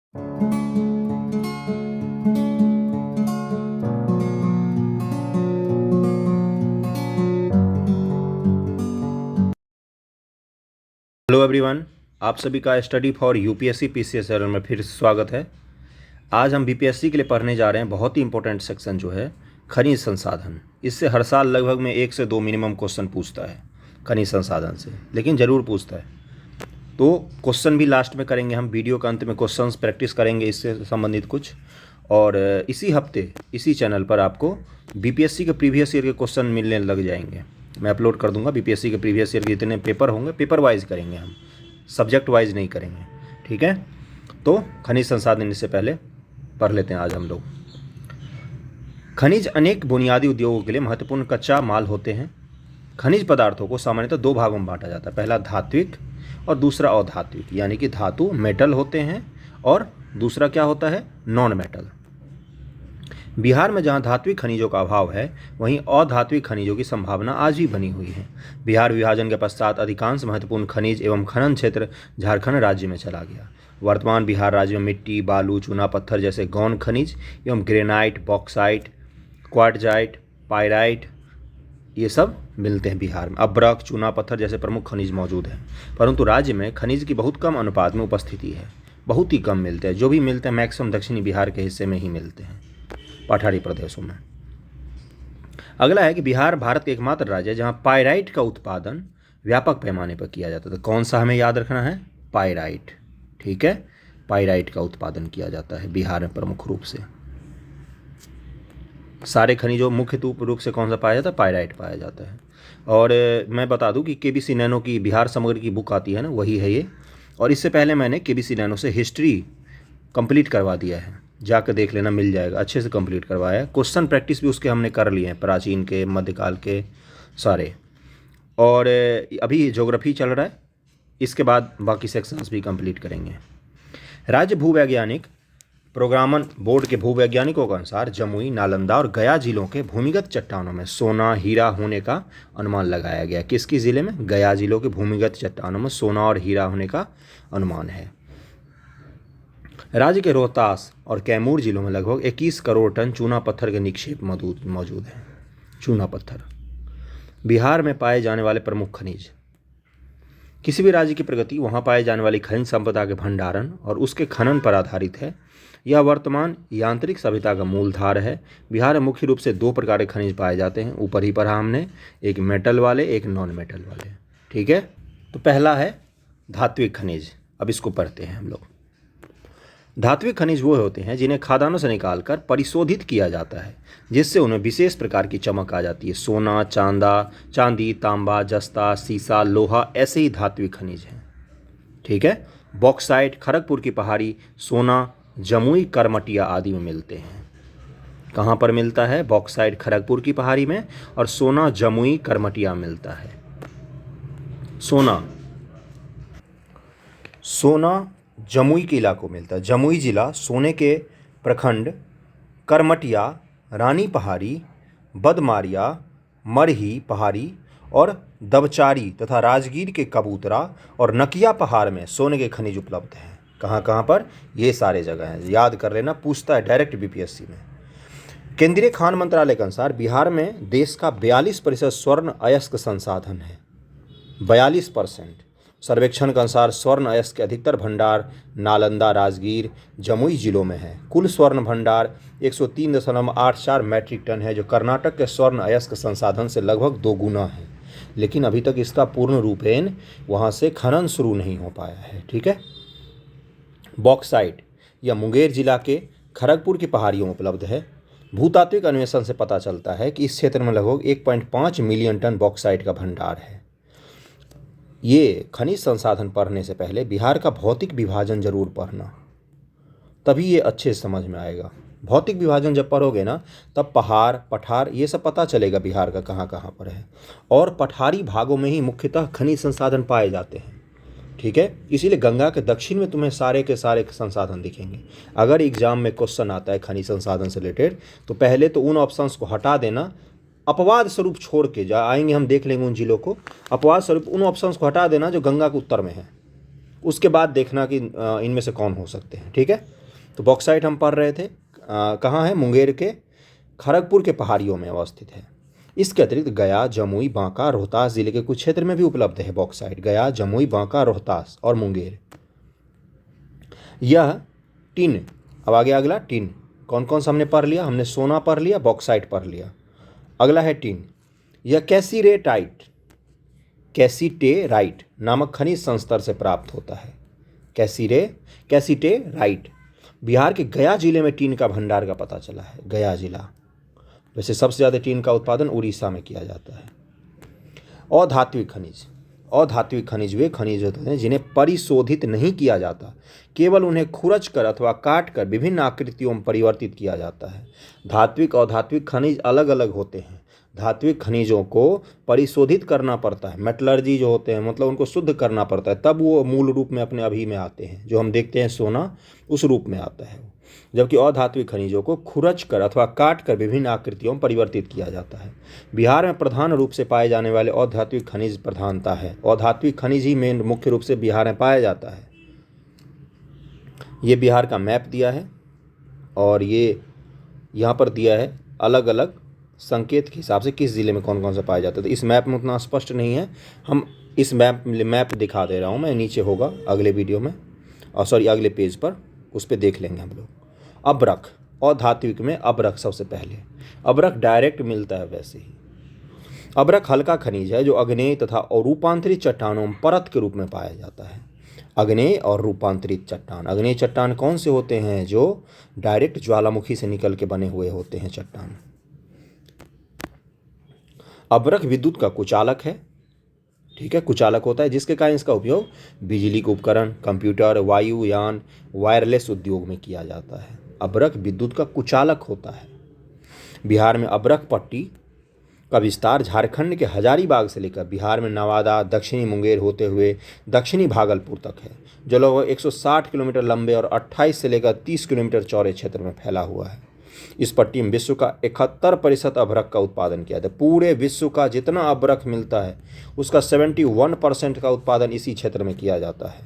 Hello everyone, आप सभी का study for UPSC PCS channel में फिर स्वागत है। आज हम बीपीएससी के लिए पढ़ने जा रहे हैं बहुत ही इंपॉर्टेंट सेक्शन जो है खनिज संसाधन। इससे हर साल लगभग में 1 से 2 मिनिमम क्वेश्चन पूछता है खनिज संसाधन से, लेकिन ज़रूर पूछता है। तो क्वेश्चन भी लास्ट में करेंगे हम, वीडियो के अंत में क्वेश्चंस प्रैक्टिस करेंगे इससे संबंधित कुछ। और इसी हफ्ते इसी चैनल पर आपको बीपीएससी के प्रीवियस ईयर के क्वेश्चन मिलने लग जाएंगे। मैं अपलोड कर दूंगा बीपीएससी के प्रीवियस ईयर के जितने पेपर होंगे, पेपर वाइज करेंगे हम, सब्जेक्ट वाइज नहीं करेंगे, ठीक है। तो खनिज संसाधन इससे पहले पढ़ लेते हैं आज हम लोग। खनिज अनेक बुनियादी उद्योगों के लिए महत्वपूर्ण कच्चा माल होते हैं। खनिज पदार्थों को सामान्यतः दो भागों में बांटा जाता है, पहला धात्विक और दूसरा अधात्विक, यानी कि धातु मेटल होते हैं और दूसरा क्या होता है, नॉन मेटल। बिहार में जहां धात्विक खनिजों का अभाव है, वहीं अधात्विक खनिजों की संभावना आज भी बनी हुई है। बिहार विभाजन के पश्चात अधिकांश महत्वपूर्ण खनिज एवं खनन क्षेत्र झारखंड राज्य में चला गया। वर्तमान बिहार राज्य में मिट्टी, बालू, चूना पत्थर जैसे गौण खनिज एवं ग्रेनाइट, बॉक्साइट, क्वार्टजाइट, पायराइट ये सब मिलते हैं बिहार में। अब्रक, चूना पत्थर जैसे प्रमुख खनिज मौजूद हैं, परंतु राज्य में खनिज की बहुत कम अनुपात में उपस्थिति है, बहुत ही कम मिलते हैं। जो भी मिलते हैं मैक्सिमम दक्षिणी बिहार के हिस्से में ही मिलते हैं, पठारी प्रदेशों में। अगला है कि बिहार भारत के एकमात्र राज्य है जहां पायराइट का उत्पादन व्यापक पैमाने पर किया जाता है। तो कौन सा हमें याद रखना है, पायराइट, ठीक है। पायराइट का उत्पादन किया जाता है बिहार में प्रमुख रूप से। सारे खनिजों मुख्य रूप से कौन सा पाया जाता है, पायराइट पाया जाता है। और मैं बता दूं कि केबीसी नैनो की बिहार समग्र की बुक आती है ना, वही है ये। और इससे पहले मैंने केबीसी नैनो से हिस्ट्री कंप्लीट करवा दिया है, जाकर देख लेना, मिल जाएगा, अच्छे से कंप्लीट करवाया है। क्वेश्चन प्रैक्टिस भी उसके हमने कर लिए हैं, प्राचीन के, मध्यकाल के सारे। और अभी ज्योग्राफी चल रहा है, इसके बाद बाकी सेक्शंस भी कंप्लीट करेंगे। राज्य भूवैज्ञानिक प्रोग्रामन बोर्ड के भूवैज्ञानिकों के अनुसार जमुई, नालंदा और गया जिलों के भूमिगत चट्टानों में सोना, हीरा होने का अनुमान लगाया गया। किसकी जिले में, गया जिलों के भूमिगत चट्टानों में सोना और हीरा होने का अनुमान है। राज्य के रोहतास और कैमूर जिलों में लगभग 21 करोड़ टन चूना पत्थर के निक्षेप मौजूद हैं। चूना पत्थर बिहार में पाए जाने वाले प्रमुख खनिज। किसी भी राज्य की प्रगति वहां पाए जाने वाली खनिज संपदा के भंडारण और उसके खनन पर आधारित है। यह वर्तमान यांत्रिक सभ्यता का मूलधार है। बिहार में मुख्य रूप से 2 प्रकार के खनिज पाए जाते हैं, ऊपर ही पढ़ा हमने, एक मेटल वाले, एक नॉन मेटल वाले, ठीक है। तो पहला है धात्विक खनिज, अब इसको पढ़ते हैं हम लोग। धात्विक खनिज वो होते हैं जिन्हें खदानों से निकालकर परिशोधित किया जाता है, जिससे उन्हें विशेष प्रकार की चमक आ जाती है। सोना, चांदी, तांबा, जस्ता, सीसा, लोहा ऐसे ही धात्विक खनिज हैं, ठीक है। बॉक्साइट खड़गपुर की पहाड़ी, सोना जमुई, करमटिया आदि में मिलते हैं। कहाँ पर मिलता है, बॉक्साइट खड़गपुर की पहाड़ी में, और सोना जमुई, करमटिया मिलता है। सोना जमुई के इलाकों में मिलता है। जमुई जिला सोने के प्रखंड करमटिया, रानी पहाड़ी, बदमारिया, मरही पहाड़ी और दबचारी तथा राजगीर के कबूतरा और नकिया पहाड़ में सोने के खनिज उपलब्ध हैं। कहाँ कहाँ पर, ये सारे जगह हैं, याद कर लेना, पूछता है डायरेक्ट बीपीएससी में। केंद्रीय खान मंत्रालय के अनुसार बिहार में देश का 42% स्वर्ण अयस्क संसाधन है, 42%। सर्वेक्षण के अनुसार स्वर्ण अयस्क के अधिकतर भंडार नालंदा, राजगीर, जमुई जिलों में है। कुल स्वर्ण भंडार 103.84 मैट्रिक टन है, जो कर्नाटक के स्वर्ण अयस्क संसाधन से लगभग 2 गुना है, लेकिन अभी तक इसका पूर्ण रूपेण वहाँ से खनन शुरू नहीं हो पाया है, ठीक है। बॉक्साइट यह मुंगेर जिला के खड़गपुर की पहाड़ियों में उपलब्ध है। भूतात्विक अन्वेषण से पता चलता है कि इस क्षेत्र में लगभग 1.5 मिलियन टन बॉक्साइट का भंडार है। ये खनिज संसाधन पढ़ने से पहले बिहार का भौतिक विभाजन जरूर पढ़ना, तभी ये अच्छे से समझ में आएगा। भौतिक विभाजन जब पढ़ोगे ना, तब पहाड़, पठार ये सब पता चलेगा बिहार का कहाँ कहाँ पर है। और पठारी भागों में ही मुख्यतः खनिज संसाधन पाए जाते हैं, ठीक है। इसीलिए गंगा के दक्षिण में तुम्हें सारे के सारे संसाधन दिखेंगे। अगर एग्जाम में क्वेश्चन आता है खनिज संसाधन से रिलेटेड, तो पहले तो उन ऑप्शंस को हटा देना, अपवाद स्वरूप छोड़ के आएंगे, हम देख लेंगे उन जिलों को, अपवाद स्वरूप उन ऑप्शंस को हटा देना जो गंगा के उत्तर में है, उसके बाद देखना कि इनमें से कौन हो सकते हैं। ठीक है, तो बॉक्साइट हम पढ़ रहे थे कहाँ है, मुंगेर के खड़गपुर के पहाड़ियों में अवस्थित है। इसके अतिरिक्त गया, जमुई, बांका, रोहतास जिले के कुछ क्षेत्र में भी उपलब्ध है बॉक्साइट। गया, जमुई, बांका, रोहतास और मुंगेर। यह टिन, अब आगे अगला टिन, कौन कौन सा हमने पढ़ लिया, हमने सोना पढ़ लिया, बॉक्साइट पढ़ लिया। अगला है टिन। यह कैसीटेराइट नामक खनिज संस्तर से प्राप्त होता है। कैसीटेराइट। बिहार के गया जिले में टीन का भंडार का पता चला है, गया जिला। वैसे सबसे ज़्यादा टीन का उत्पादन उड़ीसा में किया जाता है। अधात्विक खनिज। अधात्विक खनिज वे खनिज होते हैं जिन्हें परिशोधित नहीं किया जाता, केवल उन्हें खुरच कर अथवा काट कर विभिन्न आकृतियों में परिवर्तित किया जाता है। धात्विक और अधात्विक खनिज अलग अलग होते हैं। धात्विक खनिजों को परिशोधित करना पड़ता है, मेटलर्जी जो होते हैं, मतलब उनको शुद्ध करना पड़ता है, तब वो मूल रूप में अपने अभी में आते हैं। जो हम देखते हैं सोना, उस रूप में आता है। जबकि अधात्विक खनिजों को खुरच कर अथवा काट कर विभिन्न आकृतियों में परिवर्तित किया जाता है। बिहार में प्रधान रूप से पाए जाने वाले अधात्विक खनिज प्रधानता है। अधात्विक खनिज ही मेन मुख्य रूप से बिहार में पाया जाता है। ये बिहार का मैप दिया है और ये यहाँ पर दिया है अलग अलग संकेत के हिसाब से किस ज़िले में कौन कौन सा पाया जाता है। तो इस मैप में उतना स्पष्ट नहीं है, हम इस मैप दिखा दे रहा हूँ मैं, नीचे होगा अगले वीडियो में, और सॉरी अगले पेज पर, उस पर देख लेंगे हम लोग। अब्रक, अधात्विक में अब्रक सबसे पहले। अब्रक डायरेक्ट मिलता है वैसे ही। अब्रक हल्का खनिज है जो अग्नेय तथा रूपांतरित चट्टानों में परत के रूप में पाया जाता है। अग्नेय और रूपांतरित चट्टान। अग्नेय चट्टान कौन से होते हैं, जो डायरेक्ट ज्वालामुखी से निकल के बने हुए होते हैं चट्टान। अब्रक विद्युत का कुचालक है। ठीक है, कुचालक होता है जिसके कारण इसका उपयोग बिजली के उपकरण, कंप्यूटर, वायुयान, वायरलेस उद्योग में किया जाता है। अब्रक विद्युत का कुचालक होता है। बिहार में अब्रक पट्टी का विस्तार झारखंड के हजारीबाग से लेकर बिहार में नवादा, दक्षिणी मुंगेर होते हुए दक्षिणी भागलपुर तक है, जो लगभग 160 किलोमीटर लंबे और 28 से लेकर 30 किलोमीटर चौड़े क्षेत्र में फैला हुआ है। इस पट्टी में विश्व का 71% अभ्रक का उत्पादन किया जाता है। पूरे विश्व का जितना अभ्रक मिलता है उसका 71% का उत्पादन इसी क्षेत्र में किया जाता है,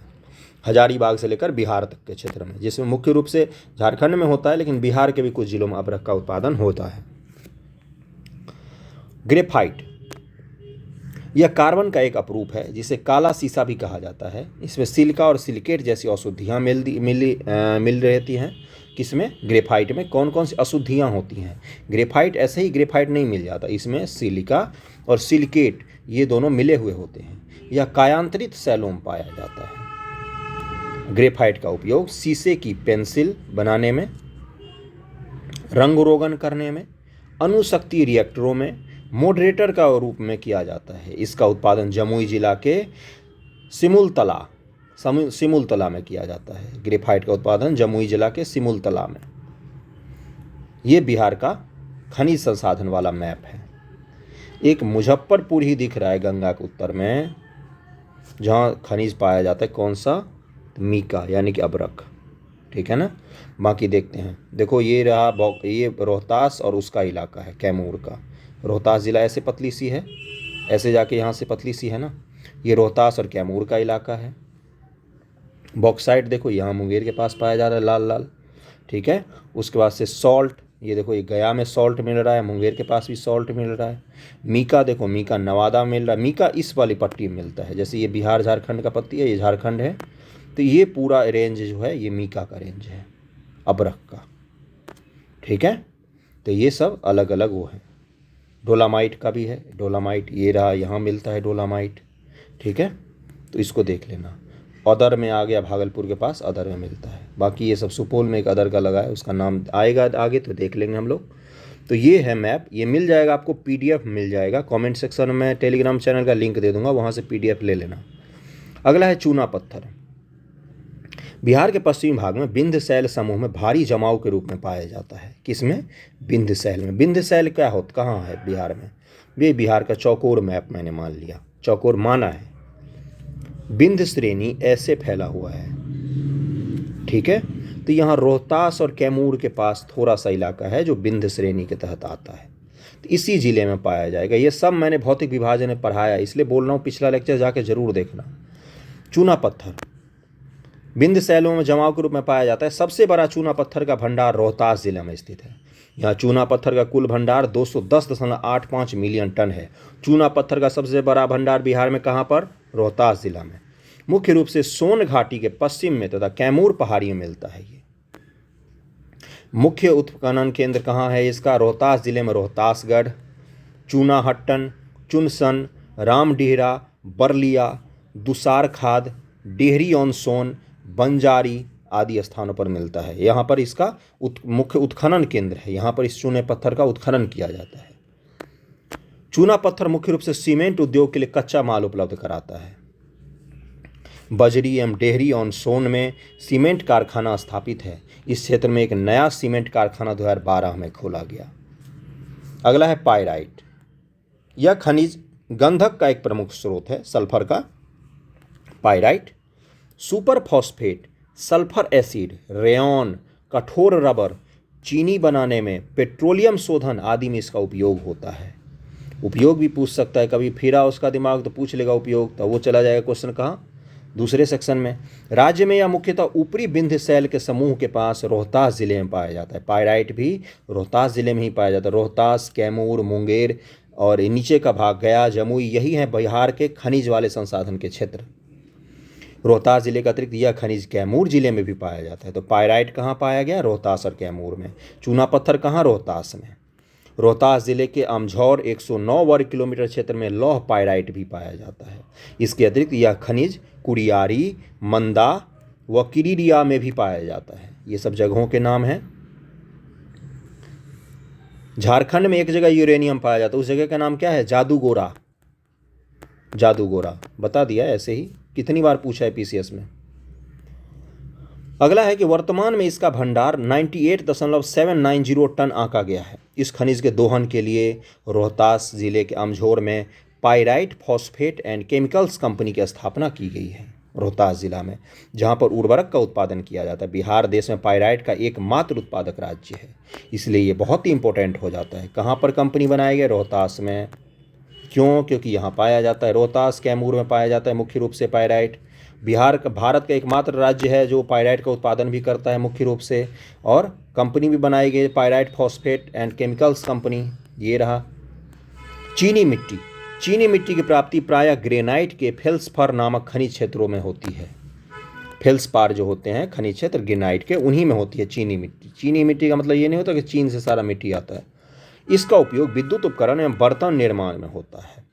हजारीबाग से लेकर बिहार तक के क्षेत्र में, जिसमें मुख्य रूप से झारखंड में होता है, लेकिन बिहार के भी कुछ जिलों में अभ्रक का उत्पादन होता है। ग्रेफाइट, यह कार्बन का एक अपरूप है जिसे काला सीसा भी कहा जाता है। इसमें सिलिका और सिलिकेट जैसी अशुद्धियाँ मिल रहती हैं। किसमें, ग्रेफाइट में कौन कौन सी अशुद्धियाँ होती हैं। ग्रेफाइट ऐसे ही ग्रेफाइट नहीं मिल जाता, इसमें सिलिका और सिलिकेट ये दोनों मिले हुए होते हैं। यह कायांतरित शैलों में पाया जाता है। ग्रेफाइट का उपयोग शीशे की पेंसिल बनाने में, रंग रोगन करने में, अणुशक्ति रिएक्टरों में मॉडरेटर का रूप में किया जाता है। इसका उत्पादन जमुई जिला के सिमुलतला में किया जाता है। ग्रेफाइट का उत्पादन जमुई जिला के सिमुलतला में। ये बिहार का खनिज संसाधन वाला मैप है। एक मुजफ्फरपुर ही दिख रहा है गंगा के उत्तर में, जहाँ खनिज पाया जाता है। कौन सा, मीका यानी कि अब्रक। ठीक है ना, बाकी देखते हैं। देखो ये रहा, ये रोहतास और उसका इलाका है कैमूर का। रोहतास ज़िला ऐसे पतली सी है, ऐसे जाके यहाँ से पतली सी है ना, ये रोहतास और कैमूर का इलाका है। बॉक्साइट देखो यहाँ मुंगेर के पास पाया जा रहा है, लाल लाल। ठीक है, उसके बाद से सॉल्ट, ये देखो ये गया में सॉल्ट मिल रहा है, मुंगेर के पास भी सॉल्ट मिल रहा है। मीका देखो, मीका नवादा मिल रहा है। मीका इस वाली पट्टी में मिलता है, जैसे ये बिहार झारखंड का पट्टी है, ये झारखंड है, तो ये पूरा रेंज जो है ये मीका का रेंज है अब्रक का। ठीक है, तो ये सब अलग अलग वो है। डोलामाइट का भी है, डोलामाइट ये रहा, यहाँ मिलता है डोलामाइट। ठीक है, तो इसको देख लेना। अदर में आ गया, भागलपुर के पास अदर में मिलता है। बाकी ये सब सुपौल में एक अदर का लगा है, उसका नाम आएगा आगे तो देख लेंगे हम लोग। तो ये है मैप, ये मिल जाएगा आपको, PDF मिल जाएगा। कमेंट सेक्शन में टेलीग्राम चैनल का लिंक दे दूंगा, वहाँ से PDF ले लेना। अगला है चूना पत्थर। बिहार के पश्चिमी भाग में विंध्य शैल समूह में भारी जमाव के रूप में पाया जाता है। किसमें, विंध्य शैल में। विंध्य शैल क्या होता, कहाँ है बिहार में, ये बिहार का चौकोर मैप मैंने मान लिया, चौकोर माना है। विंध्य श्रेणी ऐसे फैला हुआ है। ठीक है, तो यहाँ रोहतास और कैमूर के पास थोड़ा सा इलाका है जो विंध्य श्रेणी के तहत आता है, तो इसी जिले में पाया जाएगा। ये सब मैंने भौतिक विभाजन में पढ़ाया, इसलिए बोल रहा हूँ, पिछला लेक्चर जाके जरूर देखना। चूना पत्थर, बिंद शैलों में जमाव के रूप में पाया जाता है। सबसे बड़ा चूना पत्थर का भंडार रोहतास जिले में स्थित है। यहाँ चूना पत्थर का कुल भंडार 210.85 मिलियन टन है। चूना पत्थर का सबसे बड़ा भंडार बिहार में कहाँ पर? रोहतास जिला में। मुख्य रूप से सोन घाटी के पश्चिम में तथा कैमूर पहाड़ियों में मिलता है। ये मुख्य उत्खनन केंद्र कहाँ है इसका? रोहतास जिले में रोहतासगढ़, चूनाहट्टन, चुनसन, रामडीहरा, बरलिया, दुसार खाद, डेहरी ऑन सोन, बंजारी आदि स्थानों पर मिलता है। यहाँ पर इसका मुख्य उत्खनन केंद्र है। यहाँ पर इस चूने पत्थर का उत्खनन किया जाता है। चूना पत्थर मुख्य रूप से सीमेंट उद्योग के लिए कच्चा माल उपलब्ध कराता है। बजरी एवं डेहरी ऑन सोन में सीमेंट कारखाना स्थापित है। इस क्षेत्र में एक नया सीमेंट कारखाना 2012 में खोला गया। अगला है पाइराइट। यह खनिज गंधक का एक प्रमुख स्रोत है, सल्फर का। Pyrite super phosphate, sulphur acid, rayon, कठोर रबर, चीनी बनाने में, पेट्रोलियम शोधन आदि में इसका उपयोग होता है। उपयोग भी पूछ सकता है, कभी फिरा उसका दिमाग तो पूछ लेगा उपयोग, तो वो चला जाएगा क्वेश्चन कहाँ? दूसरे सेक्शन में। राज्य में यह मुख्यतः ऊपरी विंध्य शैल के समूह के पास रोहतास जिले में पाया जाता है। पाइराइट भी रोहतास जिले में ही पाया जाता है। रोहतास, कैमूर, मुंगेर और नीचे का भाग गया, जमुई, यही है बिहार के खनिज वाले संसाधन के क्षेत्र। रोहतास जिले का अतिरिक्त यह खनिज कैमूर जिले में भी पाया जाता है। तो पाइराइट कहाँ पाया गया? रोहतास और कैमूर में। चूना पत्थर कहाँ? रोहतास में। रोहतास जिले के अमझौर 109 वर्ग किलोमीटर क्षेत्र में लौह पाइराइट भी पाया जाता है। इसके अतिरिक्त यह खनिज कुड़ियारी, मंदा व किरीरिया में भी पाया जाता है। ये सब जगहों के नाम हैं। झारखंड में एक जगह यूरेनियम पाया जाता है, उस जगह का नाम क्या है? जादूगोरा। जादूगोरा बता दिया ऐसे ही, कितनी बार पूछा है पीसीएस में। अगला है कि वर्तमान में इसका भंडार 98.790 टन आंका गया है। इस खनिज के दोहन के लिए रोहतास जिले के अमझौर में pyrite phosphate and chemicals company की स्थापना की गई है। रोहतास जिला में, जहां पर उर्वरक का उत्पादन किया जाता है। बिहार देश में पाइराइट का एकमात्र उत्पादक राज्य है, इसलिए ये बहुत ही इंपॉर्टेंट हो जाता है। कहाँ पर कंपनी बनाई गई? रोहतास में। क्यों? क्योंकि यहाँ पाया जाता है। रोहतास, कैमूर में पाया जाता है मुख्य रूप से पाइराइट। भारत का एकमात्र राज्य है जो पाइराइट का उत्पादन भी करता है मुख्य रूप से, और कंपनी भी बनाई गई pyrite phosphate and chemicals company. ये रहा। चीनी मिट्टी। चीनी मिट्टी की प्राप्ति प्रायः ग्रेनाइट के फेल्सपार नामक खनिज क्षेत्रों में होती है। फेल्सपार जो होते हैं खनिज क्षेत्र ग्रेनाइट के, उन्हीं में होती है चीनी मिट्टी। चीनी मिट्टी का मतलब ये नहीं होता कि चीन से सारा मिट्टी आता है। इसका उपयोग विद्युत उपकरण एवं बर्तन निर्माण में होता है।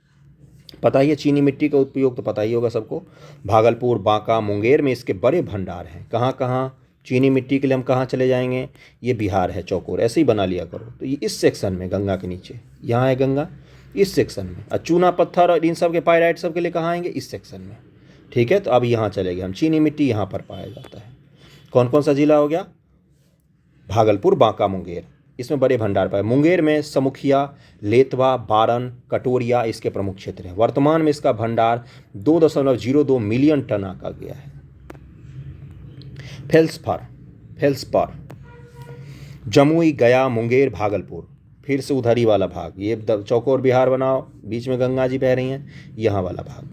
पता ही है चीनी मिट्टी का उपयोग, तो पता ही होगा सबको। भागलपुर, बांका, मुंगेर में इसके बड़े भंडार हैं। कहाँ कहाँ चीनी मिट्टी के लिए हम कहाँ चले जाएंगे? ये बिहार है, चौकोर, ऐसे ही बना लिया करो। तो ये इस सेक्शन में, गंगा के नीचे, यहाँ है गंगा, इस सेक्शन में। और चूना पत्थर और इन सब के पाइराइट सब के लिए कहाँ आएंगे? इस सेक्शन में। ठीक है, तो अब यहाँ चलेंगे हम। चीनी मिट्टी यहाँ पर पाया जाता है। कौन कौन सा जिला हो गया? भागलपुर, बांका, मुंगेर, इसमें बड़े भंडार पाए। मुंगेर में समुखिया, लेतवा, बारन, कटोरिया इसके प्रमुख क्षेत्र हैं। वर्तमान में इसका भंडार 2.02 मिलियन टन आंका गया है। फेल्सपार जमुई, गया, मुंगेर, भागलपुर, फिर से उधर ही वाला भाग, ये चौकोर बिहार बनाओ, बीच में गंगा जी बह रही हैं, यहाँ वाला भाग।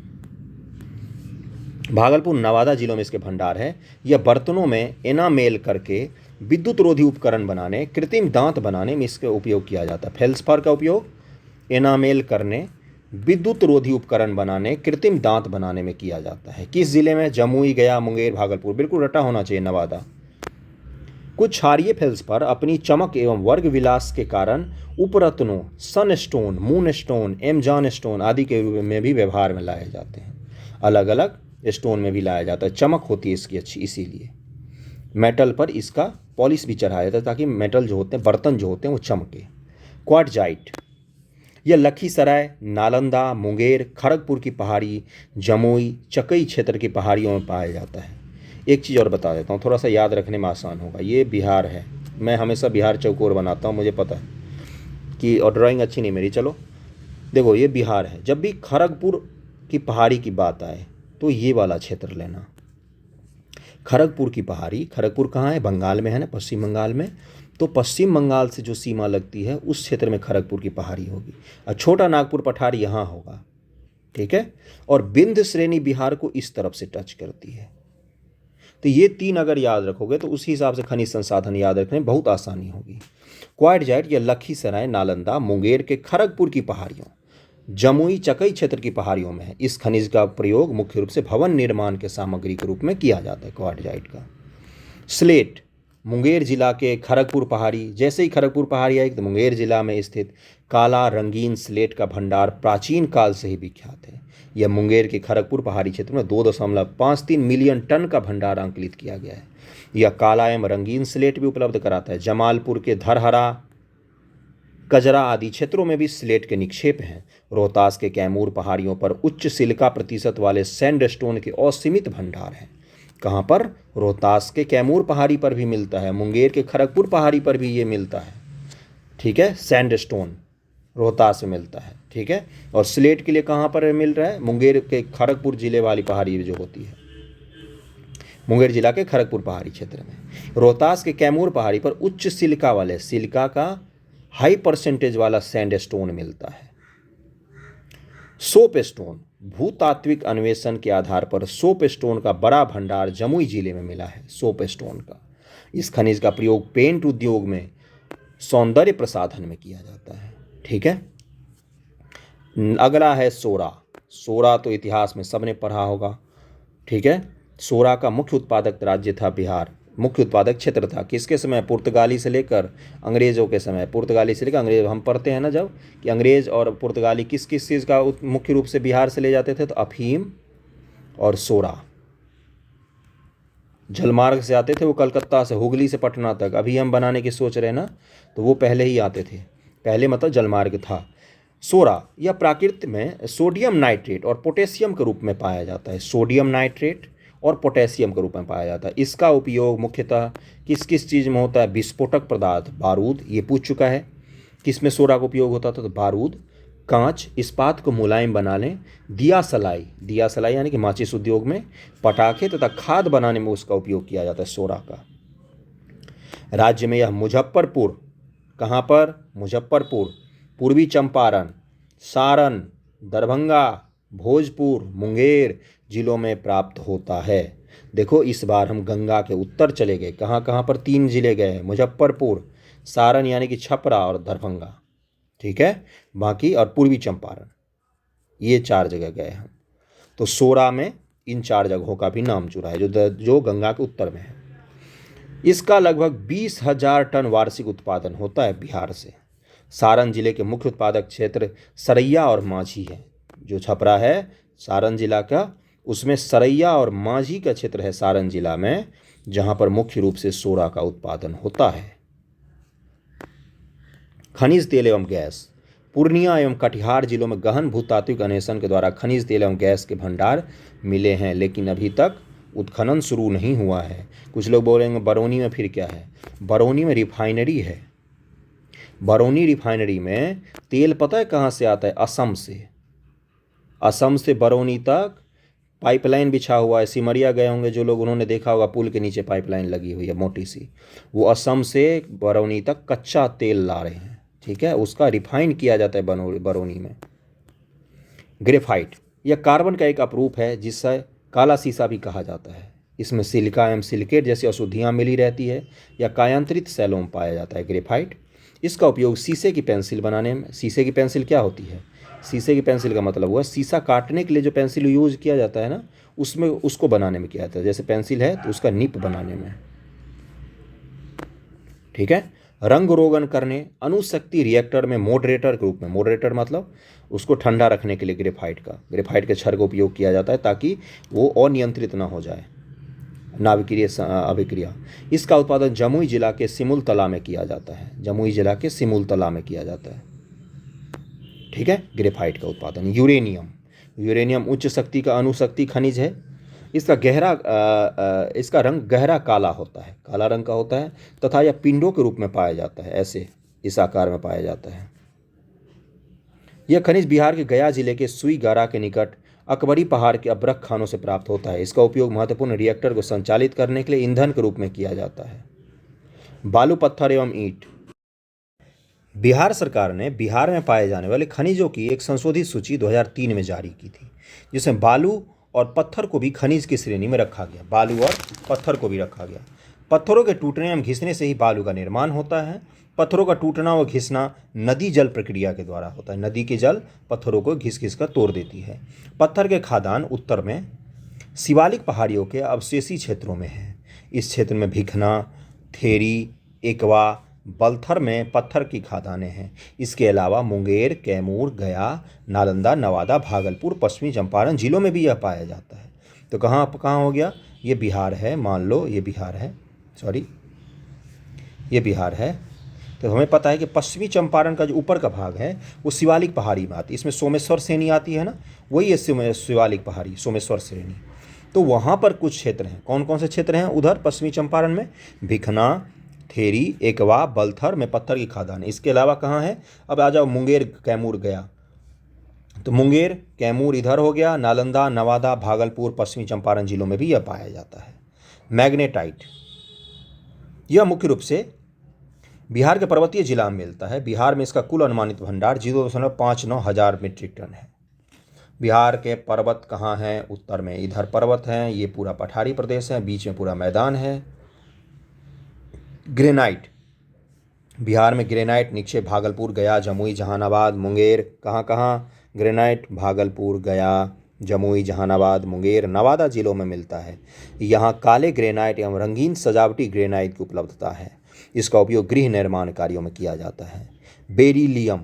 भागलपुर, नवादा जिलों में इसके भंडार है। यह बर्तनों में एनामेल करके विद्युत रोधी उपकरण बनाने, कृत्रिम दांत बनाने में इसका उपयोग किया जाता है। फेल्सपार का उपयोग एनामेल करने, विद्युत रोधी उपकरण बनाने, कृत्रिम दांत बनाने में किया जाता है। किस जिले में? जमुई, गया, मुंगेर, भागलपुर। बिल्कुल रटा होना चाहिए नवादा। कुछ क्षारीय फेल्सपार अपनी चमक एवं वर्ग विलास के कारण उपरत्नों, सनस्टोन, मूनस्टोन, एमजान स्टोन आदि के रूप में भी व्यवहार में लाए जाते हैं। अलग अलग स्टोन में भी लाया जाता है, चमक होती है इसकी अच्छी, इसीलिए मेटल पर इसका पॉलिश भी चढ़ाया जाता है ताकि मेटल जो होते हैं, बर्तन जो होते हैं, वो चमके। क्वार्टजाइट, यह लखीसराय, नालंदा, मुंगेर, खड़गपुर की पहाड़ी, जमुई, चकई क्षेत्र की पहाड़ियों में पाया जाता है। एक चीज़ और बता देता हूँ, थोड़ा सा याद रखने में आसान होगा। ये बिहार है, मैं हमेशा बिहार चौकोर बनाता हूँ, मुझे पता है कि, और ड्राइंग अच्छी नहीं मेरी। चलो देखो, ये बिहार है। जब भी खड़गपुर की पहाड़ी की बात आए तो ये वाला क्षेत्र लेना। खड़गपुर की पहाड़ी, खड़गपुर कहाँ है? बंगाल में है ना, पश्चिम बंगाल में। तो पश्चिम बंगाल से जो सीमा लगती है उस क्षेत्र में खड़गपुर की पहाड़ी होगी, और छोटा नागपुर पठार यहाँ होगा। ठीक है, और विंध्य श्रेणी बिहार को इस तरफ से टच करती है। तो ये 3 अगर याद रखोगे तो उसी हिसाब से खनिज संसाधन याद रखने में बहुत आसानी होगी। क्वार्टजाइट ये लखीसराय, नालंदा, मुंगेर के खड़गपुर की पहाड़ियों, जमुई चकई क्षेत्र की पहाड़ियों में है। इस खनिज का प्रयोग मुख्य रूप से भवन निर्माण के सामग्री के रूप में किया जाता है क्वार्टजाइट का। स्लेट, मुंगेर जिला के खड़गपुर पहाड़ी, जैसे ही खड़गपुर पहाड़ी आई तो मुंगेर जिला में स्थित काला रंगीन स्लेट का भंडार प्राचीन काल से ही विख्यात है। यह मुंगेर के खड़गपुर पहाड़ी क्षेत्र में 2.53 मिलियन टन का भंडार अंकुलित किया गया है। यह काला एवं रंगीन स्लेट भी उपलब्ध कराता है। जमालपुर के धरहरा, कजरा आदि क्षेत्रों में भी स्लेट के निक्षेप हैं। रोहतास के कैमूर पहाड़ियों पर उच्च सिलिका प्रतिशत वाले सैंडस्टोन के असीमित भंडार हैं। कहाँ पर? रोहतास के कैमूर पहाड़ी पर भी मिलता है, मुंगेर के खड़गपुर पहाड़ी पर भी ये मिलता है। ठीक है, सैंडस्टोन रोहतास में मिलता है। ठीक है, और स्लेट के लिए कहाँ पर मिल रहा है? मुंगेर के खड़गपुर जिले वाली पहाड़ी जो होती है, मुंगेर जिला के खड़गपुर पहाड़ी क्षेत्र में। रोहतास के कैमूर पहाड़ी पर उच्च सिलिका वाले, सिलिका का हाई परसेंटेज वाला सैंडस्टोन मिलता है। सोप स्टोन, भूतात्विक अन्वेषण के आधार पर सोप स्टोन का बड़ा भंडार जमुई जिले में मिला है। सोप स्टोन का, इस खनिज का प्रयोग पेंट उद्योग में सौंदर्य प्रसाधन में किया जाता है। ठीक है, अगला है सोरा। सोरा तो इतिहास में सबने पढ़ा होगा। ठीक है, सोरा का मुख्य उत्पादक राज्य था बिहार, मुख्य उत्पादक क्षेत्र था। किसके समय? पुर्तगाली से लेकर अंग्रेज़ों के समय। पुर्तगाली से लेकर अंग्रेज, हम पढ़ते हैं ना जब, कि अंग्रेज़ और पुर्तगाली किस किस चीज़ का मुख्य रूप से बिहार से ले जाते थे? तो अफीम और सोरा। जलमार्ग से आते थे वो, कलकत्ता से, हुगली से पटना तक। अभी हम बनाने की सोच रहे हैं ना, तो वो पहले ही आते थे। पहले मतलब जलमार्ग था। सोरा यह प्रकृति में सोडियम नाइट्रेट और पोटेशियम के रूप में पाया जाता है। सोडियम नाइट्रेट और पोटेशियम के रूप में पाया जाता है। इसका उपयोग मुख्यतः किस किस चीज़ में होता है? विस्फोटक पदार्थ, बारूद, ये पूछ चुका है। किस में सोरा का उपयोग होता था? तो बारूद, कांच, इस्पात को मुलायम बनाने, दिया सलाई, दिया सलाई यानी कि माचिस उद्योग में, पटाखे तथा खाद बनाने में उसका उपयोग किया जाता है सोरा का। राज्य में यह मुजफ्फरपुर, कहाँ पर? मुजफ्फरपुर, पूर्वी चंपारण, सारण, दरभंगा, भोजपुर, मुंगेर जिलों में प्राप्त होता है। देखो, इस बार हम गंगा के उत्तर चले गए। कहाँ कहाँ पर? 3 जिले गए हैं, मुजफ्फरपुर, सारण यानी कि छपरा और दरभंगा। ठीक है, बाकी और पूर्वी चंपारण, ये 4 जगह गए हम। तो सोरा में इन 4 जगहों का भी नाम जुड़ा है जो गंगा के उत्तर में है। इसका लगभग 20,000 टन वार्षिक उत्पादन होता है बिहार से। सारण जिले के मुख्य उत्पादक क्षेत्र सरैया और माझी है। जो छपरा है सारण जिला का, उसमें सरैया और माझी का क्षेत्र है सारण जिला में, जहां पर मुख्य रूप से सोरा का उत्पादन होता है। खनिज तेल एवं गैस, पूर्णिया एवं कटिहार जिलों में गहन भूतात्विक अन्वेषण के द्वारा खनिज तेल एवं गैस के भंडार मिले हैं, लेकिन अभी तक उत्खनन शुरू नहीं हुआ है। कुछ लोग बोलेंगे बरौनी में फिर क्या है? बरौनी में रिफाइनरी है। बरौनी रिफाइनरी में तेल पता है कहाँ से आता है? असम से। असम से बरौनी तक पाइपलाइन बिछा हुआ है। सिमरिया गए होंगे जो लोग, उन्होंने देखा होगा पुल के नीचे पाइपलाइन लगी हुई है मोटी सी। वो असम से बरौनी तक कच्चा तेल ला रहे हैं। ठीक है, उसका रिफाइन किया जाता है बरौनी में। ग्रेफाइट यह कार्बन का एक अपरूप है जिससे काला शीशा भी कहा जाता है। इसमें सिलिका एवं सिलिकेट जैसी अशुद्धियाँ मिली रहती है या कायांतरित सेलों में पाया जाता है ग्रेफाइट। इसका उपयोग शीशे की पेंसिल बनाने में। शीशे की पेंसिल क्या होती है? शीशे की पेंसिल का मतलब हुआ शीशा काटने के लिए जो पेंसिल यूज किया जाता है ना, उसमें उसको बनाने में किया जाता है। जैसे पेंसिल है तो उसका निप बनाने में। ठीक है, रंग रोगन करने, अणुशक्ति रिएक्टर में मॉडरेटर के रूप में, मॉडरेटर मतलब उसको ठंडा रखने के लिए ग्रेफाइट के छड़ का उपयोग किया जाता है ताकि वो अनियंत्रित ना हो जाए नाभिकीय अभिक्रिया। इसका उत्पादन जमुई जिला के सिमुलतला में किया जाता है। जमुई जिला के सिमुलतला में किया जाता है। ठीक है, ग्रेफाइट का उत्पादन। यूरेनियम, यूरेनियम उच्च शक्ति का अणुशक्ति खनिज है। इसका रंग गहरा काला होता है, काला रंग का होता है तथा यह पिंडों के रूप में पाया जाता है। ऐसे इस आकार में पाया जाता है। यह खनिज बिहार के गया जिले के सुई गारा के निकट अकबरी पहाड़ के अभ्रक खानों से प्राप्त होता है। इसका उपयोग महत्वपूर्ण रिएक्टर को संचालित करने के लिए ईंधन के रूप में किया जाता है। बालू, पत्थर एवं ईंट, बिहार सरकार ने बिहार में पाए जाने वाले खनिजों की एक संशोधित सूची 2003 में जारी की थी, जिसमें बालू और पत्थर को भी खनिज की श्रेणी में रखा गया। बालू और पत्थर को भी रखा गया। पत्थरों के टूटने एवं घिसने से ही बालू का निर्माण होता है। पत्थरों का टूटना व घिसना नदी जल प्रक्रिया के द्वारा होता है। नदी के जल पत्थरों को घिस घिस कर तोड़ देती है। पत्थर के खादान उत्तर में शिवालिक पहाड़ियों के अवशेषी क्षेत्रों में है। इस क्षेत्र में भिखना, थेरी, एकवा, बलथर में पत्थर की खादानें हैं। इसके अलावा मुंगेर, कैमूर, गया, नालंदा, नवादा, भागलपुर, पश्चिमी चंपारण जिलों में भी यह पाया जाता है। तो कहाँ कहाँ हो गया? ये बिहार है, मान लो ये बिहार है, ये बिहार है। तो हमें पता है कि पश्चिमी चंपारण का जो ऊपर का भाग है वो शिवालिक पहाड़ी में आती है। इसमें सोमेश्वर श्रेणी आती है ना, वही है शिवालिक पहाड़ी, सोमेश्वर श्रेणी। तो वहाँ पर कुछ क्षेत्र हैं। कौन कौन से क्षेत्र हैं उधर पश्चिमी चंपारण में? भिखना, थेरी, एकवा, बलथर में पत्थर की खादान। इसके अलावा कहाँ है? अब आ जाओ मुंगेर, कैमूर, गया। तो मुंगेर, कैमूर इधर हो गया। नालंदा, नवादा, भागलपुर, पश्चिमी चंपारण जिलों में भी यह पाया जाता है। मैग्नेटाइट, यह मुख्य रूप से बिहार के पर्वतीय जिला में मिलता है। बिहार में इसका कुल अनुमानित भंडार 0.59 हजार मीट्रिक टन है। बिहार के पर्वत कहाँ हैं? उत्तर में इधर पर्वत हैं, ये पूरा पठारी प्रदेश है, बीच में पूरा मैदान है। ग्रेनाइट, बिहार में ग्रेनाइट निक्षेप भागलपुर, गया, जमुई, जहानाबाद, मुंगेर। कहाँ कहाँ? ग्रेनाइट भागलपुर, गया, जमुई, जहानाबाद, मुंगेर, नवादा जिलों में मिलता है। यहाँ काले ग्रेनाइट एवं रंगीन सजावटी ग्रेनाइट की उपलब्धता है। इसका उपयोग गृह निर्माण कार्यों में किया जाता है। बेरिलियम,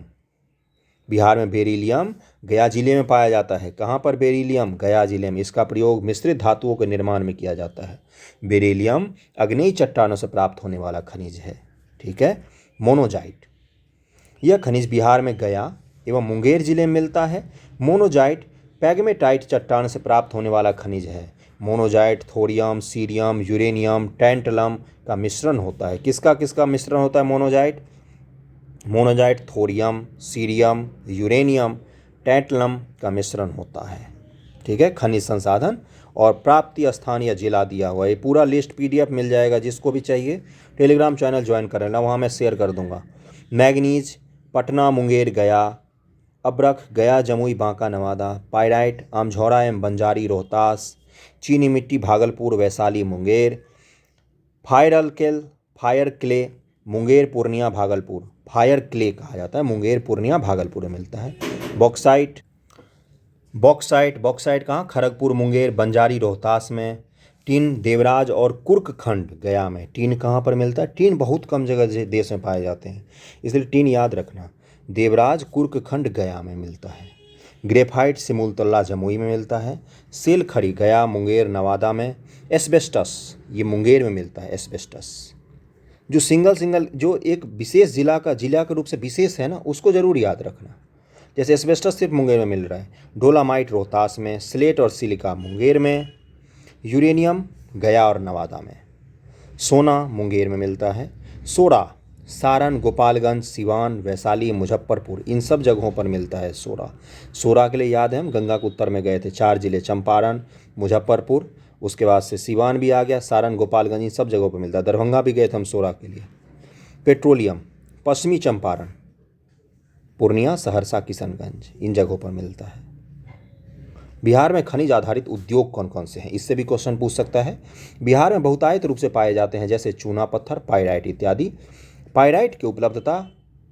बिहार में बेरिलियम गया जिले में पाया जाता है। कहाँ पर बेरिलियम? गया जिले में। इसका प्रयोग मिश्रित धातुओं के निर्माण में किया जाता है। बेरिलियम अग्नेय चट्टानों से प्राप्त होने वाला खनिज है। ठीक है। मोनोजाइट, यह खनिज बिहार में गया एवं मुंगेर जिले में मिलता है। मोनोजाइट पैगमेटाइट चट्टान से प्राप्त होने वाला खनिज है। Monazite thorium, cerium, uranium, tantalum का मिश्रण होता है। किसका किसका मिश्रण होता है monazite? Monazite thorium, cerium, uranium, tantalum का मिश्रण होता है। ठीक है। खनिज संसाधन और प्राप्ति स्थान या जिला दिया हुआ है। ये पूरा लिस्ट PDF मिल जाएगा, जिसको भी चाहिए टेलीग्राम चैनल ज्वाइन कर लेना, वहाँ मैं शेयर कर दूंगा। मैग्नीज पटना, मुंगेर, गया। अब्रख गया, जमुई, बांका, नवादा। पायराइट आमझौरा एवं बंजारी, रोहतास। चीनी मिट्टी Bhagalpur, Vaishali, Munger. Fire clay Munger, Purnia, Bhagalpur. Fire clay कहा जाता है, मुंगेर, पूर्णिया, भागलपुर में मिलता है। बॉक्साइट कहाँ? खड़गपुर, मुंगेर, बंजारी, रोहतास में। टीन देवराज और कुर्क खंड गया में। टीन कहाँ पर मिलता है? टीन बहुत कम जगह देश में पाए जाते हैं, इसलिए टीन याद रखना। देवराज कुर्क खंड गया में मिलता है। ग्रेफाइट सिमुलतल्ला जमुई में मिलता है। सेल खड़ी गया, मुंगेर, नवादा में। एस्बेस्टस ये मुंगेर में मिलता है। एस्बेस्टस जो सिंगल जो एक विशेष जिला के रूप से विशेष है ना, उसको जरूर याद रखना। जैसे एस्बेस्टस सिर्फ मुंगेर में मिल रहा है। डोलामाइट रोहतास में। स्लेट और सिलिका मुंगेर में। यूरेनियम गया और नवादा में। सोना मुंगेर में मिलता है। सोडा सारण, गोपालगंज, सिवान, वैशाली, मुजफ्फरपुर, इन सब जगहों पर मिलता है सोडा के लिए याद है, हम गंगा के उत्तर में गए थे। 4 जिले चंपारण, मुजफ्फरपुर, उसके बाद से सिवान भी आ गया, सारण, गोपालगंज, इन सब जगहों पर मिलता है। दरभंगा भी गए थे हम सोडा के लिए। पेट्रोलियम पश्चिमी चंपारण, पूर्णिया, सहरसा, किशनगंज, इन जगहों पर मिलता है। बिहार में खनिज आधारित उद्योग कौन कौन से हैं? इससे भी क्वेश्चन पूछ सकता है। बिहार में बहुतायत रूप से पाए जाते हैं, जैसे चूना पत्थर, पायराइट इत्यादि। पायराइट की उपलब्धता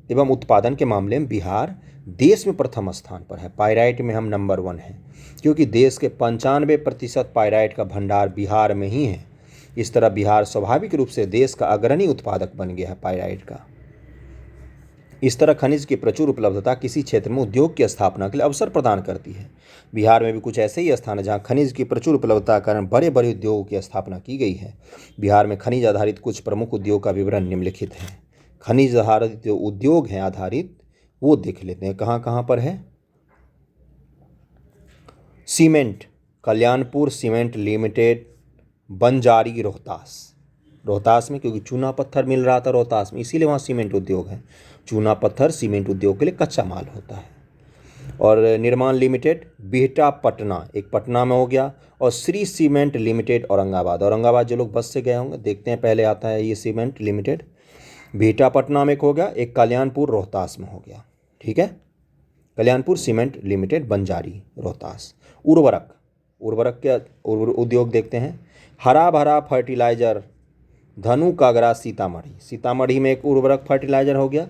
एवं उत्पादन के मामले में बिहार देश में प्रथम स्थान पर है। पायराइट में हम नंबर 1 हैं, क्योंकि देश के 95% पायराइट का भंडार बिहार में ही है। इस तरह बिहार स्वाभाविक रूप से देश का अग्रणी उत्पादक बन गया है पायराइट का। इस तरह खनिज की प्रचुर उपलब्धता किसी क्षेत्र में उद्योग की स्थापना के लिए अवसर प्रदान करती है। बिहार में भी कुछ ऐसे ही स्थान हैं जहां खनिज की प्रचुर उपलब्धता के कारण बड़े बड़े उद्योगों की स्थापना की गई है। बिहार में खनिज आधारित कुछ प्रमुख उद्योग का विवरण निम्नलिखित है। खनिज आधारित जो उद्योग हैं आधारित, वो देख लेते हैं कहाँ कहाँ पर है। Cement, Kalyanpur cement limited, Banjari, Rohtas में, क्योंकि चूना पत्थर मिल रहा था रोहतास में, इसीलिए वहाँ सीमेंट उद्योग है। चूना पत्थर सीमेंट उद्योग के लिए कच्चा माल होता है। और निर्माण लिमिटेड बिहटा पटना, एक पटना में हो गया। और श्री सीमेंट लिमिटेड औरंगाबाद जो लोग बस से गए होंगे देखते हैं, पहले आता है ये सीमेंट लिमिटेड। बिहटा पटना में एक हो गया, एक कल्याणपुर रोहतास में हो गया। ठीक है। Kalyanpur cement limited, Banjari, Rohtas. उर्वरक के उद्योग देखते हैं। हरा भरा फर्टिलाइजर धनु कागरा सीतामढ़ी, सीतामढ़ी में एक उर्वरक फर्टिलाइजर हो गया।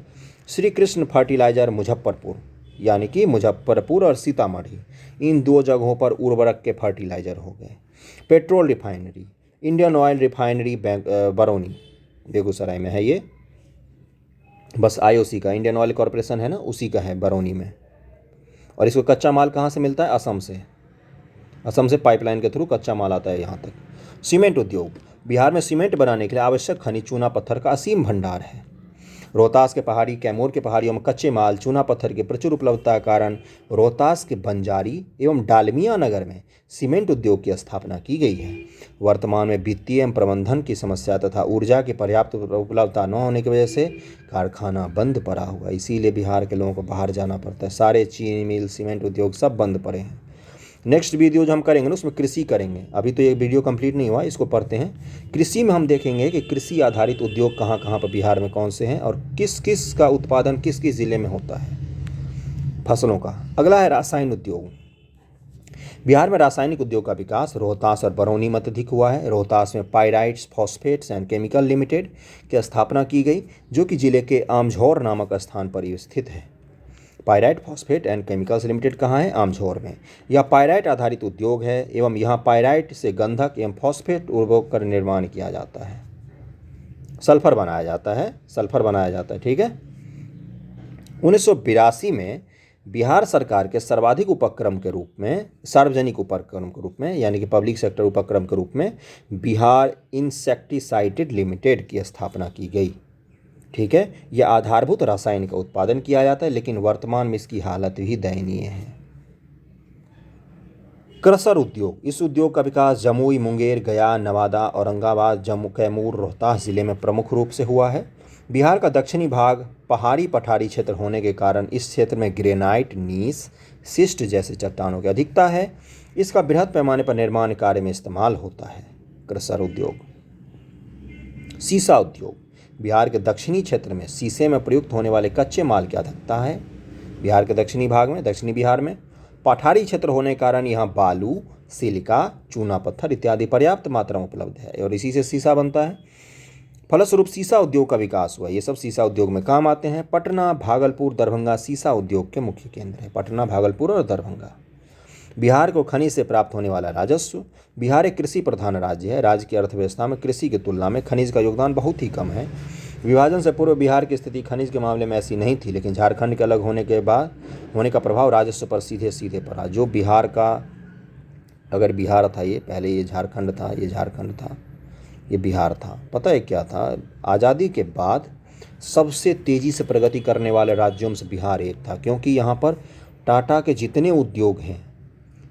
श्री कृष्ण फर्टिलाइजर मुजफ्फरपुर, यानी कि मुजफ्फरपुर और सीतामढ़ी, इन दो जगहों पर उर्वरक के फर्टिलाइजर हो गए। Petrol refinery Indian oil refinery Barauni Begusarai में है ये, बस आईओसी का इंडियन ऑयल कॉरपोरेशन है ना, उसी का है बरौनी में। और इसको कच्चा माल कहाँ से मिलता है? असम से, असम से पाइपलाइन के थ्रू कच्चा माल आता है यहाँ तक। सीमेंट उद्योग, बिहार में सीमेंट बनाने के लिए आवश्यक खनिज चूना पत्थर का असीम भंडार है। रोहतास के पहाड़ी, कैमूर के पहाड़ियों में कच्चे माल चूना पत्थर की प्रचुर उपलब्धता के कारण रोहतास के बंजारी एवं डालमिया नगर में सीमेंट उद्योग की स्थापना की गई है। वर्तमान में वित्तीय एवं प्रबंधन की समस्या तथा ऊर्जा की पर्याप्त उपलब्धता न होने की वजह से कारखाना बंद पड़ा हुआ, इसीलिए बिहार के लोगों को बाहर जाना पड़ता है। सारे चीनी मिल, सीमेंट उद्योग सब बंद पड़े हैं। नेक्स्ट वीडियो जो हम करेंगे ना उसमें कृषि करेंगे। अभी तो ये वीडियो कंप्लीट नहीं हुआ, इसको पढ़ते हैं। कृषि में हम देखेंगे कि कृषि आधारित उद्योग कहाँ कहाँ पर बिहार में कौन से हैं और किस किस का उत्पादन किस किस ज़िले में होता है फसलों का। अगला है रासायनिक उद्योग। बिहार में रासायनिक उद्योग का विकास रोहतास और बरौनी में अत्यधिक हुआ है। रोहतास में pyrites phosphates and chemical limited की स्थापना की गई, जो कि जिले के आमझौर नामक स्थान पर स्थित है। Pyrite phosphate and chemicals limited कहाँ है? आमझौर में। यह पायराइट आधारित उद्योग है एवं यहाँ पायराइट से गंधक एवं फॉस्फेट उर्वरक का निर्माण किया जाता है। सल्फर बनाया जाता है, ठीक है। 1982 में बिहार सरकार के सार्वजनिक उपक्रम के रूप में यानी कि पब्लिक सेक्टर उपक्रम के रूप में बिहार इंसेक्टिसाइड लिमिटेड की स्थापना की गई, ठीक है। यह आधारभूत रसायन का उत्पादन किया जाता है, लेकिन वर्तमान में इसकी हालत भी दयनीय है। क्रशर उद्योग, इस उद्योग का विकास जमुई, मुंगेर, गया, नवादा, औरंगाबाद, जम्मू, कैमूर, रोहतास जिले में प्रमुख रूप से हुआ है। बिहार का दक्षिणी भाग पहाड़ी पठारी क्षेत्र होने के कारण इस क्षेत्र में ग्रेनाइट, नीस, शिस्ट जैसे चट्टानों की अधिकता है। इसका बृहद पैमाने पर निर्माण कार्य में इस्तेमाल होता है। क्रशर उद्योग। सीसा उद्योग, बिहार के दक्षिणी क्षेत्र में शीशे में प्रयुक्त होने वाले कच्चे माल की अधिकता है। बिहार के दक्षिणी बिहार में पठारी क्षेत्र होने के कारण यहाँ बालू, सिलिका, चूना पत्थर इत्यादि पर्याप्त मात्रा में उपलब्ध है और इसी से शीशा बनता है। फलस्वरूप सीसा उद्योग का विकास हुआ। ये सब सीसा उद्योग में काम आते हैं। पटना, भागलपुर, दरभंगा सीसा उद्योग के मुख्य केंद्र है। पटना, भागलपुर और दरभंगा। बिहार को खनिज से प्राप्त होने वाला राजस्व। बिहार एक कृषि प्रधान राज्य है। राज्य की अर्थव्यवस्था में कृषि की तुलना में खनिज का योगदान बहुत ही कम है। विभाजन से पूर्व बिहार की स्थिति खनिज के मामले में ऐसी नहीं थी, लेकिन झारखंड के अलग होने का प्रभाव राजस्व पर सीधे सीधे पड़ा। जो बिहार का, अगर बिहार था ये, पहले ये झारखंड था, ये झारखंड था, ये बिहार था। पता है क्या था? आज़ादी के बाद सबसे तेज़ी से प्रगति करने वाले राज्यों में से बिहार एक था, क्योंकि यहाँ पर टाटा के जितने उद्योग हैं,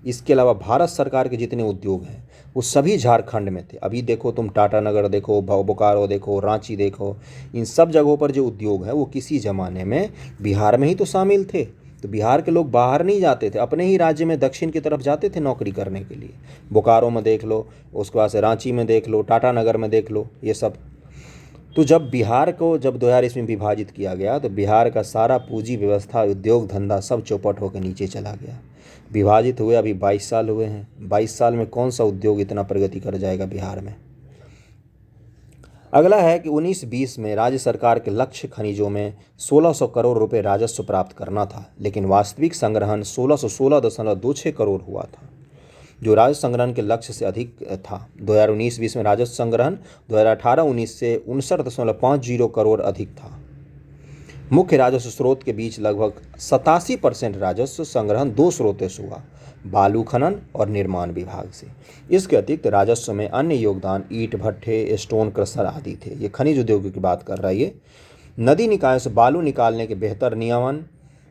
इसके अलावा भारत सरकार के जितने उद्योग हैं, वो सभी झारखंड में थे। अभी देखो तुम, टाटा नगर देखो, बोकारो देखो, रांची देखो, इन सब जगहों पर जो उद्योग है वो किसी ज़माने में बिहार में ही तो शामिल थे। तो बिहार के लोग बाहर नहीं जाते थे, अपने ही राज्य में दक्षिण की तरफ जाते थे नौकरी करने के लिए। बोकारो में देख लो, उसके बाद से रांची में देख लो, टाटा नगर में देख लो, ये सब। तो जब बिहार को 2000 ईस्वी में विभाजित किया गया तो बिहार का सारा पूंजी व्यवस्था, उद्योग धंधा सब चौपट होकर नीचे चला गया। विभाजित हुए अभी 22 साल हुए हैं। 22 साल में कौन सा उद्योग इतना प्रगति कर जाएगा बिहार में। अगला है कि 1920 में राज्य सरकार के लक्ष्य खनिजों में 1600 करोड़ रुपए राजस्व प्राप्त करना था, लेकिन वास्तविक संग्रहण 1616.26 करोड़ हुआ था, जो राजस्व संग्रहण के लक्ष्य से अधिक था। 2019-20 में राजस्व संग्रहण 2018-19 से 59.50 करोड़ अधिक था। मुख्य राजस्व स्रोत के बीच लगभग 87% राजस्व संग्रहण दो स्रोतों से हुआ, बालू खनन और निर्माण विभाग से। इसके अतिरिक्त राजस्व में अन्य योगदान ईंट भट्ठे, स्टोन क्रशर आदि थे। ये खनिज उद्योग की बात कर रहा है ये। नदी निकायों से बालू निकालने के बेहतर नियमन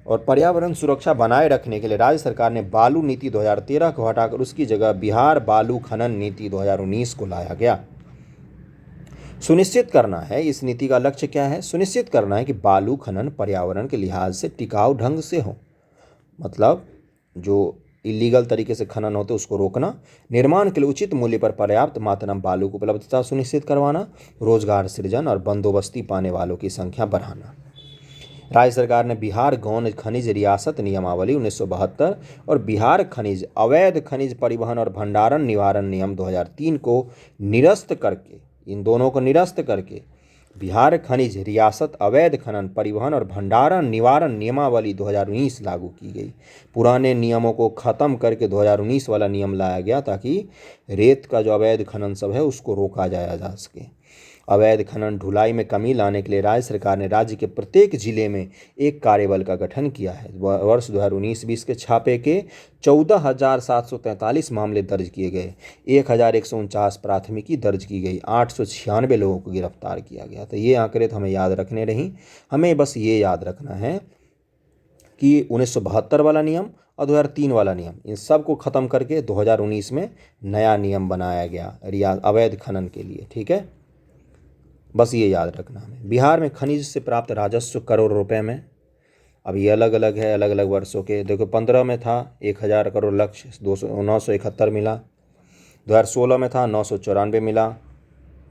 और पर्यावरण सुरक्षा बनाए रखने के लिए राज्य सरकार ने बालू नीति 2013 को हटाकर उसकी जगह बिहार बालू खनन नीति 2019 को लाया गया। सुनिश्चित करना है, इस नीति का लक्ष्य क्या है? सुनिश्चित करना है कि बालू खनन पर्यावरण के लिहाज से टिकाऊ ढंग से हो, मतलब जो इलीगल तरीके से खनन होते उसको रोकना, निर्माण के लिए उचित मूल्य पर पर्याप्त मात्रा में बालू की उपलब्धता सुनिश्चित करवाना, रोजगार सृजन और बंदोबस्ती पाने वालों की संख्या बढ़ाना। राज्य सरकार ने बिहार गौण खनिज रियासत नियमावली 1972 और बिहार खनिज अवैध खनिज परिवहन और भंडारण निवारण नियम 2003 को निरस्त करके, इन दोनों को निरस्त करके बिहार खनिज रियासत अवैध खनन परिवहन और भंडारण निवारण नियमावली 2019 लागू की गई। पुराने नियमों को ख़त्म करके 2019 वाला नियम लाया गया ताकि रेत का जो अवैध खनन सब है उसको रोका जाया जा सके। अवैध खनन ढुलाई में कमी लाने के लिए राज्य सरकार ने राज्य के प्रत्येक जिले में एक कार्यबल का गठन किया है। वर्ष 2019-20 के छापे के 14,743 मामले दर्ज किए गए, 1,149 प्राथमिकी दर्ज की गई, 896 लोगों को गिरफ्तार किया गया। तो ये आंकड़े तो हमें याद रखने नहीं, हमें बस ये याद रखना है कि 1972 वाला नियम और 2003 वाला नियम, इन सब को ख़त्म करके 2019 में नया नियम बनाया गया अवैध खनन के लिए। ठीक है, बस ये याद रखना हमें। बिहार में खनिज से प्राप्त राजस्व करोड़ रुपए में, अब ये अलग अलग है, अलग अलग वर्षों के। देखो 15 में था 1,000 करोड़ लक्ष्य, 971 मिला। 2016 में था 994 मिला।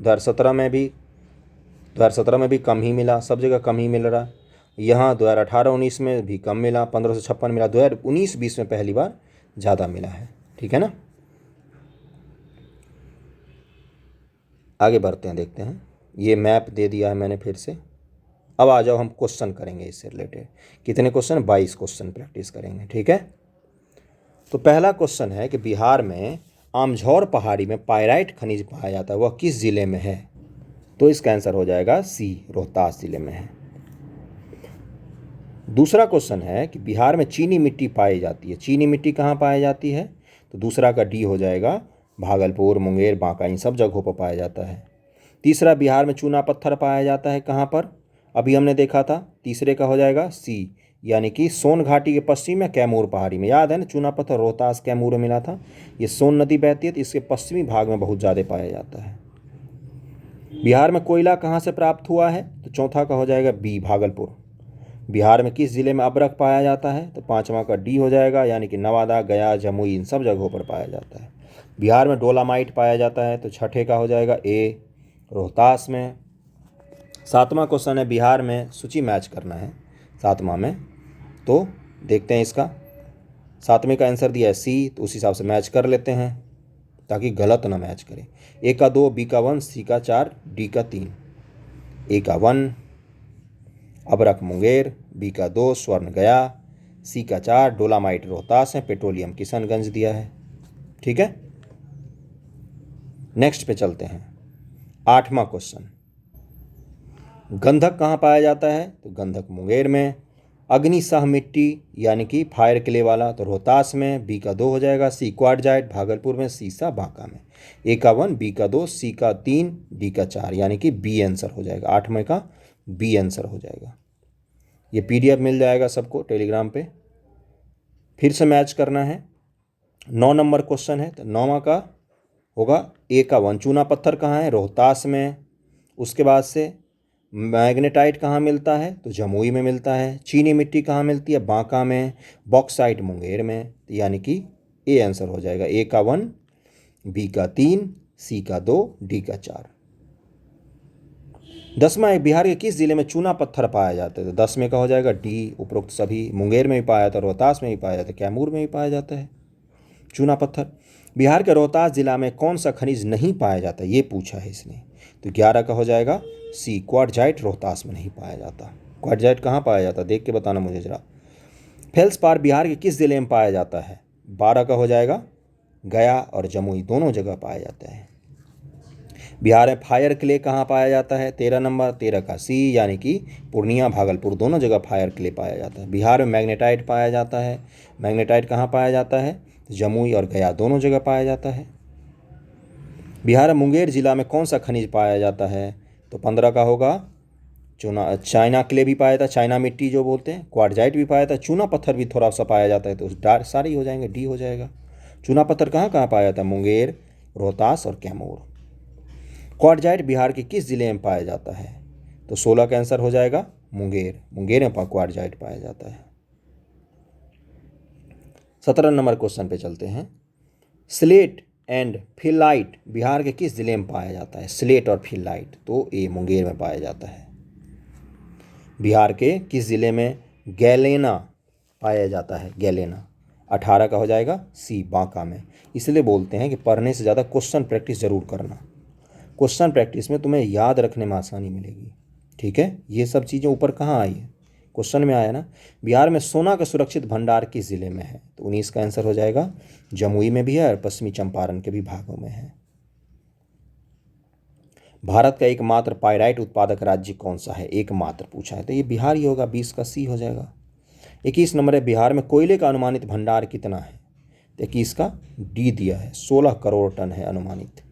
2017 में भी कम ही मिला, सब जगह कम ही मिल रहा। यहाँ 2018-19 में भी कम मिला, 1556 मिला। 2019-20 में पहली बार ज़्यादा मिला है। ठीक है ना, आगे बढ़ते हैं, देखते हैं। ये मैप दे दिया है मैंने फिर से। अब आ जाओ, हम क्वेश्चन करेंगे इससे रिलेटेड। कितने क्वेश्चन? 22 क्वेश्चन प्रैक्टिस करेंगे। ठीक है, तो पहला क्वेश्चन है कि बिहार में आमझौर पहाड़ी में पायराइट खनिज पाया जाता है, वह किस जिले में है? तो इसका आंसर हो जाएगा सी, रोहतास जिले में है। दूसरा क्वेश्चन है कि बिहार में चीनी मिट्टी पाई जाती है, चीनी मिट्टी कहाँ पाई जाती है? तो दूसरा का डी हो जाएगा, भागलपुर, मुंगेर, बांका, इन सब जगहों पर पाया जाता है। तीसरा, बिहार में चूना पत्थर पाया जाता है कहाँ पर? अभी हमने देखा था, तीसरे का हो जाएगा सी, यानी कि सोन घाटी के पश्चिम में कैमूर पहाड़ी में। याद है ना, चूना पत्थर रोहतास कैमूर में मिला था। ये सोन नदी बहती है तो इसके पश्चिमी भाग में बहुत ज़्यादा पाया जाता है। बिहार में कोयला कहाँ से प्राप्त हुआ है? तो चौथा का हो जाएगा बी, भागलपुर। बिहार में किस जिले में अबरख पाया जाता है? तो पाँचवा का डी हो जाएगा, यानी कि नवादा, गया, जमुई, इन सब जगहों पर पाया जाता है। बिहार में डोलामाइट पाया जाता है, तो छठे का हो जाएगा ए, रोहतास में। सातवां क्वेश्चन है, बिहार में सूची मैच करना है सातवां में, तो देखते हैं इसका। सातवें का आंसर दिया है सी, तो उस हिसाब से मैच कर लेते हैं ताकि गलत ना मैच करें। ए का 2, बी का 1, सी का 4, डी का 3। ए का 1 अबरख मुंगेर, बी का 2 स्वर्ण गया, सी का 4 डोलामाइट रोहतास है, पेट्रोलियम किशनगंज दिया है। ठीक है, नेक्स्ट पे चलते हैं। आठवां क्वेश्चन, गंधक कहाँ पाया जाता है? तो गंधक मुंगेर में। अग्निशाह मिट्टी यानी कि फायर क्ले वाला, तो रोहतास में। बी का 2 हो जाएगा, सी क्वार्टजाइट भागलपुर में, सीसा बांका में। ए का 1, बी का 2, सी का 3, डी का 4, यानी कि बी आंसर हो जाएगा। आठवें का बी आंसर हो जाएगा। ये PDF मिल जाएगा सबको टेलीग्राम पे। फिर से मैच करना है। 9 नंबर क्वेश्चन है, तो 9वां का होगा ए का 1, चूना पत्थर कहाँ है? रोहतास में। उसके बाद से मैग्नेटाइट कहाँ मिलता है? तो जमुई में मिलता है। चीनी मिट्टी कहाँ मिलती है? बांका में। बॉक्साइट मुंगेर में, यानी कि ए आंसर हो जाएगा। ए का 1, बी का 3, सी का 2, डी का 4। 10वां, बिहार के किस जिले में चूना पत्थर पाया जाता है? तो 10वें का हो जाएगा डी, उपरोक्त सभी। मुंगेर में भी पाया जाता है, रोहतास में भी पाया जाता है, कैमूर में भी पाया जाता है चूना पत्थर। बिहार के रोहतास जिला में कौन सा खनिज नहीं पाया जाता, ये पूछा है इसने। तो 11 का हो जाएगा सी, क्वार्टजाइट रोहतास में नहीं पाया जाता। क्वार्टजाइट कहाँ पाया जाता, देख के बताना मुझे जरा। फेल्सपार बिहार के किस जिले में पाया जाता है? 12 का हो जाएगा गया और जमुई, दोनों जगह पाया जाता है। बिहार में फायर क्ले कहाँ पाया जाता है? 13 नंबर, 13 का सी, यानी कि पूर्णिया, भागलपुर, दोनों जगह फायर क्ले पाया जाता है। बिहार में मैग्नेटाइट पाया जाता है। मैग्नेटाइट कहाँ पाया जाता है? जमुई और गया, दोनों जगह पाया जाता है। बिहार में मुंगेर जिला में कौन सा खनिज पाया जाता है? तो 15 का होगा चाइना क्ले भी पाया जाता है, चाइना मिट्टी जो बोलते हैं। क्वार्टजाइट भी पाया जाता है, चूना पत्थर भी थोड़ा सा पाया जाता है, तो डार सारे हो जाएंगे, डी हो जाएगा। चूना पत्थर कहाँ कहाँ पाया जाता है? मुंगेर, रोहतास और कैमूर। क्वार्टजाइट बिहार के किस जिले में पाया जाता है? तो 16 का आंसर हो जाएगा मुंगेर। मुंगेर में क्वार्टजाइट पाया जाता है। 17 नंबर क्वेश्चन पे चलते हैं। स्लेट एंड फिलाइट बिहार के किस जिले में पाया जाता है? स्लेट और फिलाइट, तो ए, मुंगेर में पाया जाता है। बिहार के किस ज़िले में गैलेना पाया जाता है? गैलेना 18 का हो जाएगा सी, बांका में। इसलिए बोलते हैं कि पढ़ने से ज़्यादा क्वेश्चन प्रैक्टिस ज़रूर करना। क्वेश्चन प्रैक्टिस में तुम्हें याद रखने में आसानी मिलेगी। ठीक है, ये सब चीज़ें ऊपर कहाँ आई है? क्वेश्चन में आया ना। बिहार में सोना का सुरक्षित भंडार किस जिले में है? तो 19 का आंसर हो जाएगा जमुई में भी है और पश्चिमी चंपारण के भी भागों में है। भारत का एकमात्र पाइराइट उत्पादक राज्य कौन सा है? एकमात्र पूछा है तो ये बिहार ही होगा, 20 का सी हो जाएगा। 21 नंबर है, बिहार में कोयले का अनुमानित भंडार कितना है? तो 21 का डी दिया है, 16 करोड़ टन है अनुमानित।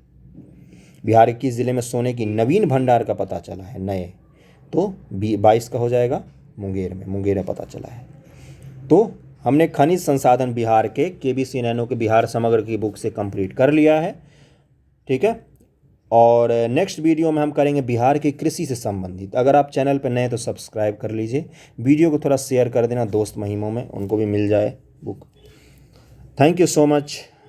बिहार के किस जिले में सोने की नवीन भंडार का पता चला है? नए, तो 22 का हो जाएगा मुंगेर में। मुंगेर में पता चला है। तो हमने खनिज संसाधन बिहार के केबीसी नैनो के बिहार समग्र की बुक से कंप्लीट कर लिया है। ठीक है, और नेक्स्ट वीडियो में हम करेंगे बिहार की कृषि से संबंधित। अगर आप चैनल पर नए हैं तो सब्सक्राइब कर लीजिए, वीडियो को थोड़ा शेयर कर देना दोस्त महिमों में, उनको भी मिल जाए book. Thank you so much.